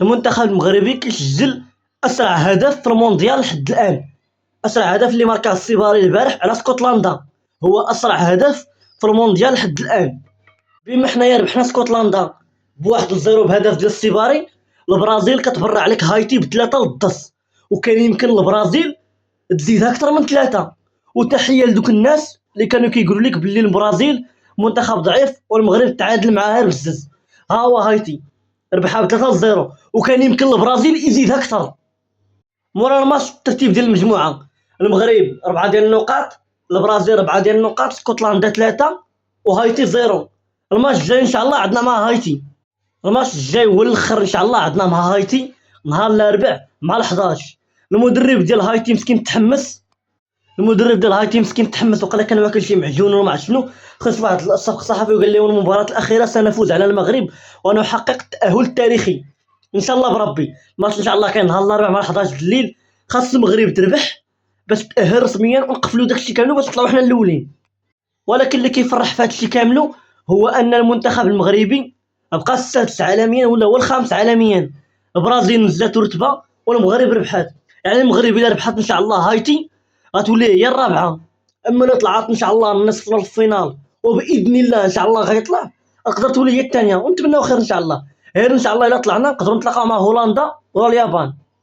المنتخب المغربي كيسجل اسرع هدف في المونديال لحد الان. اسرع هدف اللي ماركاه السيباري البارح على اسكتلندا هو اسرع هدف في المونديال لحد الان. بما حنايا ربحنا اسكتلندا بواحد الزيرو بهدف ديال السيباري، البرازيل كتبرع عليك هايتي بثلاثة للضص، وكان يمكن البرازيل تزيدها اكثر من ثلاثة. وتحية لدوك الناس اللي كانوا كيقولوا لك باللي البرازيل منتخب ضعيف والمغرب تعادل معاه بزز. ها هو هايتي ربحها بثلاثة لزيرو، وكان يمكن البرازيل يزيدها اكثر. مورا الماتش الترتيب ديال المجموعة: المغرب 4 ديال النقاط، البرازيل 4 ديال النقاط، اسكتلندا 3 وهايتي 0. الماتش الجاي ان شاء الله عندنا مع هايتي. الماتش الجاي هو الاخر ان شاء الله عندنا مع هايتي نهار الاربع مع ال11. المدرب ديال هايتي مسكين تحمس، وقال كان واكل شي معجون وما عرفت شنو. خرج واحد الصفق صحفي وقال لهم المباراة الأخيرة سنفوز على المغرب ونحقق التأهل التاريخي ان شاء الله بربي. الماتش ان شاء الله كاين نهار الاربعاء مع 11 الليل. خاص المغرب تربح باش تأهل رسميا ونقفلوا داكشي كامل باش نطلعوا حنا الاولين. ولكن اللي كيفرح في هادشي كامل هو ان المنتخب المغربي بقى السادس عالميا ولا هو الخامس عالميا. البرازيل نزلت رتبه والمغرب ربحات، يعني المغرب الا ربحات ان شاء الله هايتي غتولي هي الرابعه. اما الا طلعت ان شاء الله النصف الفينال وباذن الله ان شاء الله غيطلع، تقدر تولي هي الثانيه ونتمناو خير ان شاء الله. غير ان شاء الله الا طلعنا نقدروا نتلاقاو مع هولندا ولا اليابان.